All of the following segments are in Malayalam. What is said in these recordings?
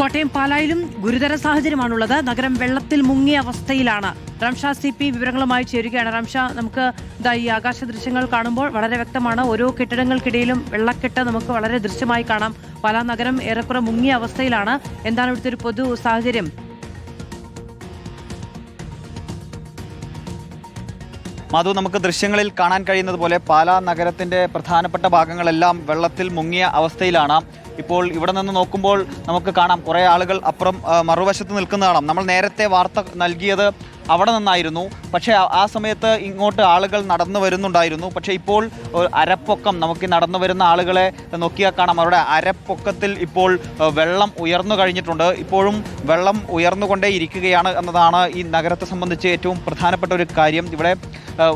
കോട്ടയം പാലായിലും ഗുരുതര സാഹചര്യമാണുള്ളത്. നഗരം വെള്ളത്തിൽ മുങ്ങിയ അവസ്ഥയിലാണ്. റംഷ CP വിവരങ്ങളുമായി ചേരുകയാണ്. റംഷ, നമുക്ക് ഈ ആകാശ ദൃശ്യങ്ങൾ കാണുമ്പോൾ വളരെ വ്യക്തമാണ്. ഓരോ കെട്ടിടങ്ങൾക്കിടയിലും വെള്ളക്കെട്ട് നമുക്ക് വളരെ ദൃശ്യമായി കാണാം. പാലാ നഗരം ഏറെക്കുറെ മുങ്ങിയ അവസ്ഥയിലാണ്. എന്താണ് ഇവിടുത്തെ ഒരു പൊതു സാഹചര്യം? മധു, നമുക്ക് ദൃശ്യങ്ങളിൽ കാണാൻ കഴിയുന്നത് പോലെ പാലാ നഗരത്തിന്റെ പ്രധാനപ്പെട്ട ഭാഗങ്ങളെല്ലാം വെള്ളത്തിൽ മുങ്ങിയ അവസ്ഥയിലാണ്. ഇപ്പോൾ ഇവിടെ നിന്ന് നോക്കുമ്പോൾ നമുക്ക് കാണാം കുറേ ആളുകൾ അപ്പുറം മറുവശത്ത് നിൽക്കുന്ന കാണാം. നമ്മൾ നേരത്തെ വാർത്ത നൽകിയത് അവിടെ നിന്നായിരുന്നു. പക്ഷേ ആ സമയത്ത് ഇങ്ങോട്ട് ആളുകൾ നടന്നു വരുന്നുണ്ടായിരുന്നു. പക്ഷേ ഇപ്പോൾ അരപ്പൊക്കം, നമുക്ക് നടന്നു വരുന്ന ആളുകളെ നോക്കിയാൽ കാണാം അവരുടെ അരപ്പൊക്കത്തിൽ ഇപ്പോൾ വെള്ളം ഉയർന്നു കഴിഞ്ഞിട്ടുണ്ട്. ഇപ്പോഴും വെള്ളം ഉയർന്നുകൊണ്ടേ ഇരിക്കുകയാണ് എന്നതാണ് ഈ നഗരത്തെ സംബന്ധിച്ച് ഏറ്റവും പ്രധാനപ്പെട്ട ഒരു കാര്യം. ഇവിടെ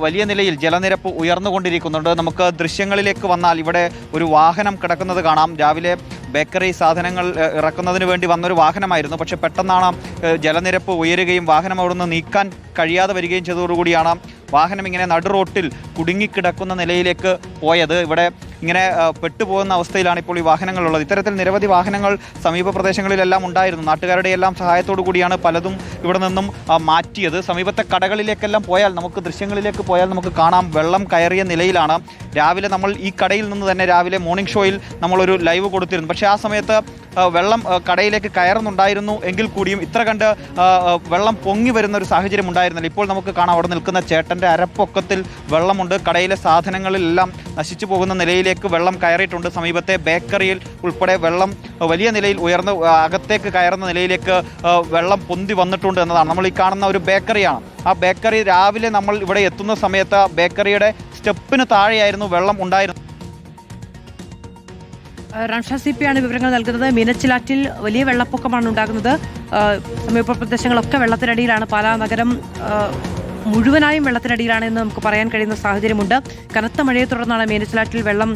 വലിയ നിലയിൽ ജലനിരപ്പ് ഉയർന്നുകൊണ്ടിരിക്കുന്നുണ്ട്. നമുക്ക് ദൃശ്യങ്ങളിലേക്ക് വന്നാൽ ഇവിടെ ഒരു വാഹനം കിടക്കുന്നത് കാണാം. രാവിലെ ബേക്കറി സാധനങ്ങൾ ഇറക്കുന്നതിന് വേണ്ടി വന്നൊരു വാഹനമായിരുന്നു. പക്ഷേ പെട്ടെന്നാണ് ജലനിരപ്പ് ഉയരുകയും വാഹനം അവിടുന്ന് നീക്കാൻ കഴിയാതെ വരികയും ചെയ്തതോടുകൂടിയാണ് വാഹനം ഇങ്ങനെ നടു റോട്ടിൽ കുടുങ്ങിക്കിടക്കുന്ന നിലയിലേക്ക് പോയത്. ഇവിടെ ഇങ്ങനെ പെട്ടുപോകുന്ന അവസ്ഥയിലാണ് ഇപ്പോൾ ഈ വാഹനങ്ങളുള്ളത്. ഇത്തരത്തിൽ നിരവധി വാഹനങ്ങൾ സമീപ പ്രദേശങ്ങളിലെല്ലാം ഉണ്ടായിരുന്നു. നാട്ടുകാരുടെ എല്ലാം സഹായത്തോടു കൂടിയാണ് പലതും ഇവിടെ നിന്നും മാറ്റിയത്. സമീപത്തെ കടകളിലേക്കെല്ലാം പോയാൽ, നമുക്ക് ദൃശ്യങ്ങളിലേക്ക് പോയാൽ നമുക്ക് കാണാം വെള്ളം കയറിയ നിലയിലാണ്. രാവിലെ നമ്മൾ ഈ കടയിൽ നിന്ന് തന്നെ രാവിലെ മോർണിംഗ് ഷോയിൽ നമ്മളൊരു ലൈവ് കൊടുത്തിരുന്നു. പക്ഷേ ആ സമയത്ത് വെള്ളം കടയിലേക്ക് കയറുന്നുണ്ടായിരുന്നു എങ്കിൽ കൂടിയും ഇത്ര കണ്ട് വെള്ളം പൊങ്ങി വരുന്ന ഒരു സാഹചര്യം ഉണ്ടായിരുന്നില്ല. ഇപ്പോൾ നമുക്ക് കാണാം അവിടെ നിൽക്കുന്ന ചേട്ടൻ്റെ അരപ്പൊക്കത്തിൽ വെള്ളമുണ്ട്. കടയിലെ സാധനങ്ങളിലെല്ലാം നശിച്ചു പോകുന്ന നിലയിലേക്ക് വെള്ളം കയറിയിട്ടുണ്ട്. സമീപത്തെ ബേക്കറിയിൽ ഉൾപ്പെടെ വെള്ളം വലിയ നിലയിൽ ഉയർന്ന് അകത്തേക്ക് കയറുന്ന നിലയിലേക്ക് വെള്ളം പൊന്തി വന്നിട്ടുണ്ട് എന്നതാണ്. നമ്മൾ ഈ കാണുന്ന ഒരു ബേക്കറിയാണ്. ആ ബേക്കറി രാവിലെ നമ്മൾ ഇവിടെ എത്തുന്ന സമയത്ത് ബേക്കറിയുടെ സ്റ്റെപ്പിന് താഴെയായിരുന്നു വെള്ളം ഉണ്ടായിരുന്നത്. റംഷ CP ആണ് വിവരങ്ങൾ നൽകുന്നത്. മീനച്ചിലാറ്റിൽ വലിയ വെള്ളപ്പൊക്കമാണ് ഉണ്ടാകുന്നത്. സമീപ പ്രദേശങ്ങളൊക്കെ വെള്ളത്തിനടിയിലാണ്. പാലാ നഗരം മുഴുവനായും വെള്ളത്തിനടിയിലാണെന്ന് നമുക്ക് പറയാൻ കഴിയുന്ന സാഹചര്യമുണ്ട്. കനത്ത മഴയെ തുടർന്നാണ് മീനച്ചിലാറ്റിൽ വെള്ളം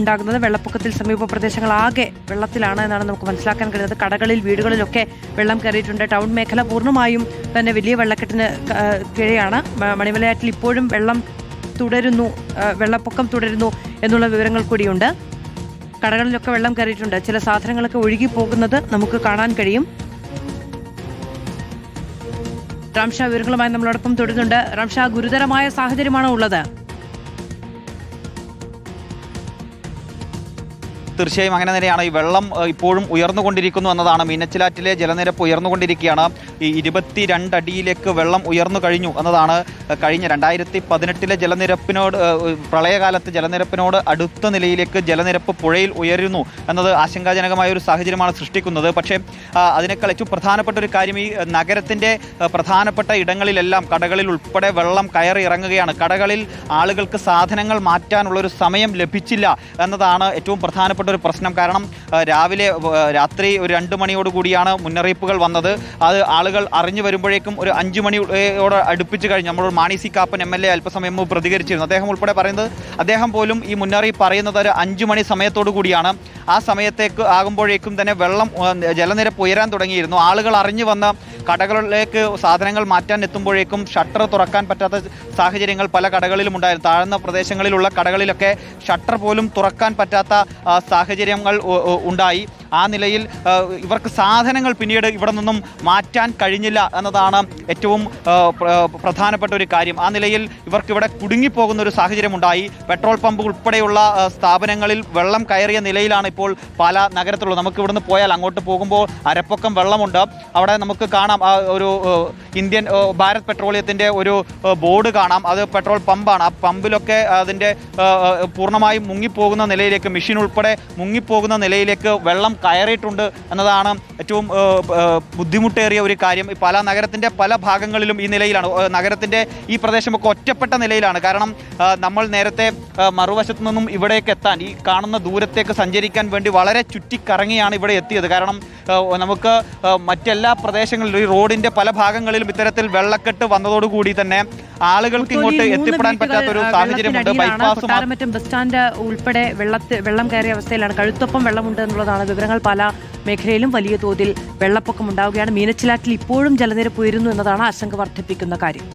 ഉണ്ടാകുന്നത്. വെള്ളപ്പൊക്കത്തിൽ സമീപ പ്രദേശങ്ങളാകെ വെള്ളത്തിലാണ് എന്നാണ് നമുക്ക് മനസ്സിലാക്കാൻ കഴിയുന്നത്. കടകളിൽ, വീടുകളിലൊക്കെ വെള്ളം കയറിയിട്ടുണ്ട്. ടൗൺ മേഖല പൂർണ്ണമായും തന്നെ വലിയ വെള്ളക്കെട്ടിന് കീഴെയാണ്. മണിമലയാറ്റിൽ ഇപ്പോഴും വെള്ളപ്പൊക്കം തുടരുന്നു എന്നുള്ള വിവരങ്ങൾ കൂടിയുണ്ട്. കടകളിലൊക്കെ വെള്ളം കയറിയിട്ടുണ്ട്. ചില സാധനങ്ങളൊക്കെ ഒഴുകി പോകുന്നത് നമുക്ക് കാണാൻ കഴിയും. റംഷ വിവരങ്ങളുമായി നമ്മളോടൊപ്പം തുടരുന്നുണ്ട്. റംഷ, ഗുരുതരമായ സാഹചര്യമാണോ ഉള്ളത്? തീർച്ചയായും അങ്ങനെ തന്നെയാണ്. ഈ വെള്ളം ഇപ്പോഴും ഉയർന്നുകൊണ്ടിരിക്കുന്നു എന്നതാണ്. മീനച്ചിലാറ്റിലെ ജലനിരപ്പ് ഉയർന്നുകൊണ്ടിരിക്കുകയാണ്. ഈ 22 അടിയിലേക്ക് വെള്ളം ഉയർന്നു കഴിഞ്ഞു എന്നതാണ്. കഴിഞ്ഞ 2018 ജലനിരപ്പിനോട്, പ്രളയകാലത്ത് ജലനിരപ്പിനോട് അടുത്ത നിലയിലേക്ക് ജലനിരപ്പ് പുഴയിൽ ഉയരുന്നു എന്നത് ആശങ്കാജനകമായ ഒരു സാഹചര്യമാണ് സൃഷ്ടിക്കുന്നത്. പക്ഷേ അതിനേക്കാൾ ഏറ്റവും പ്രധാനപ്പെട്ട ഒരു കാര്യം, ഈ നഗരത്തിൻ്റെ പ്രധാനപ്പെട്ട ഇടങ്ങളിലെല്ലാം കടകളിൽ ഉൾപ്പെടെ വെള്ളം കയറി ഇറങ്ങുകയാണ്. കടകളിൽ ആളുകൾക്ക് സാധനങ്ങൾ മാറ്റാനുള്ളൊരു സമയം ലഭിച്ചില്ല എന്നതാണ് ഏറ്റവും പ്രധാനപ്പെട്ട ഒരു പ്രശ്നം. കാരണം രാത്രി ഒരു 2 മണിയോടുകൂടിയാണ് മുന്നറിയിപ്പുകൾ വന്നത്. അത് ആളുകൾ അറിഞ്ഞു വരുമ്പോഴേക്കും ഒരു 5 മണിയോട് അടുപ്പിച്ച് കഴിഞ്ഞ് നമ്മളോട് മാണി സി കാപ്പൻ MLA അല്പസമയം മുമ്പ് പ്രതികരിച്ചിരുന്നു. അദ്ദേഹം ഉൾപ്പെടെ പറയുന്നത്, അദ്ദേഹം പോലും ഈ മുന്നറിയിപ്പ് പറയുന്നത് ഒരു 5 മണി സമയത്തോടു കൂടിയാണ്. ആ സമയത്തേക്ക് ആകുമ്പോഴേക്കും തന്നെ ജലനിരപ്പ് ഉയരാൻ തുടങ്ങിയിരുന്നു. ആളുകൾ അറിഞ്ഞു വന്ന കടകളിലേക്ക് സാധനങ്ങൾ മാറ്റാൻ എത്തുമ്പോഴേക്കും ഷട്ടർ തുറക്കാൻ പറ്റാത്ത സാഹചര്യങ്ങൾ പല കടകളിലും ഉണ്ടായിരുന്നു. താഴ്ന്ന പ്രദേശങ്ങളിലുള്ള കടകളിലൊക്കെ ഷട്ടർ പോലും തുറക്കാൻ പറ്റാത്ത സാഹചര്യങ്ങൾ ഉണ്ടായി. ആ നിലയിൽ ഇവർക്ക് സാധനങ്ങൾ പിന്നീട് ഇവിടെ നിന്നും മാറ്റാൻ കഴിഞ്ഞില്ല എന്നതാണ് ഏറ്റവും പ്രധാനപ്പെട്ട ഒരു കാര്യം. ആ നിലയിൽ ഇവർക്കിവിടെ കുടുങ്ങിപ്പോകുന്ന ഒരു സാഹചര്യമുണ്ടായി. പെട്രോൾ പമ്പ് ഉൾപ്പെടെയുള്ള സ്ഥാപനങ്ങളിൽ വെള്ളം കയറിയ നിലയിലാണ് ഇപ്പോൾ പാലാ നഗരത്തിലുള്ളത്. നമുക്ക് ഇവിടുന്ന് പോയാൽ അങ്ങോട്ട് പോകുമ്പോൾ അരപ്പൊക്കം വെള്ളമുണ്ട്. അവിടെ നമുക്ക് കാണാം ഒരു ഇന്ത്യൻ ഭാരത് പെട്രോളിയത്തിൻ്റെ ഒരു ബോർഡ് കാണാം. അത് പെട്രോൾ പമ്പാണ്. ആ പമ്പിലൊക്കെ അതിൻ്റെ പൂർണ്ണമായും മുങ്ങിപ്പോകുന്ന നിലയിലേക്ക്, മെഷീൻ ഉൾപ്പെടെ മുങ്ങിപ്പോകുന്ന നിലയിലേക്ക് വെള്ളം കയറിയിട്ടുണ്ട് എന്നതാണ് ഏറ്റവും ബുദ്ധിമുട്ടേറിയ ഒരു കാര്യം. ഈ പാലാ നഗരത്തിൻ്റെ പല ഭാഗങ്ങളിലും ഈ നിലയിലാണ്. നഗരത്തിൻ്റെ ഈ പ്രദേശമൊക്കെ ഒറ്റപ്പെട്ട നിലയിലാണ്. കാരണം നമ്മൾ നേരത്തെ മറുവശത്തു നിന്നും ഇവിടേക്ക് എത്താൻ, ഈ കാണുന്ന ദൂരത്തേക്ക് സഞ്ചരിക്കാൻ വേണ്ടി വളരെ ചുറ്റിക്കറങ്ങിയാണ് ഇവിടെ എത്തിയത്. കാരണം നമുക്ക് മറ്റെല്ലാ പ്രദേശങ്ങളിലും, ഈ റോഡിൻ്റെ പല ഭാഗങ്ങളിലും ഇത്തരത്തിൽ വെള്ളക്കെട്ട് വന്നതോടുകൂടി തന്നെ ആളുകൾക്ക് ഇങ്ങോട്ട് എത്തിപ്പെടാൻ പറ്റാത്തൊരു സാഹചര്യമുണ്ട്. ബസ് സ്റ്റാൻഡ് ഉൾപ്പെടെ വെള്ളം കയറിയ അവസ്ഥയിലാണ്. കഴുത്തൊപ്പം വെള്ളമുണ്ട് എന്നുള്ളതാണ് വിവരങ്ങൾ. പല മേഖലയിലും വലിയ തോതിൽ വെള്ളപ്പൊക്കം ഉണ്ടാവുകയാണ്. മീനച്ചിലാറ്റിൽ ഇപ്പോഴും ജലനിരപ്പ് ഉയരുന്നു എന്നതാണ് ആശങ്ക വർദ്ധിപ്പിക്കുന്ന കാര്യം.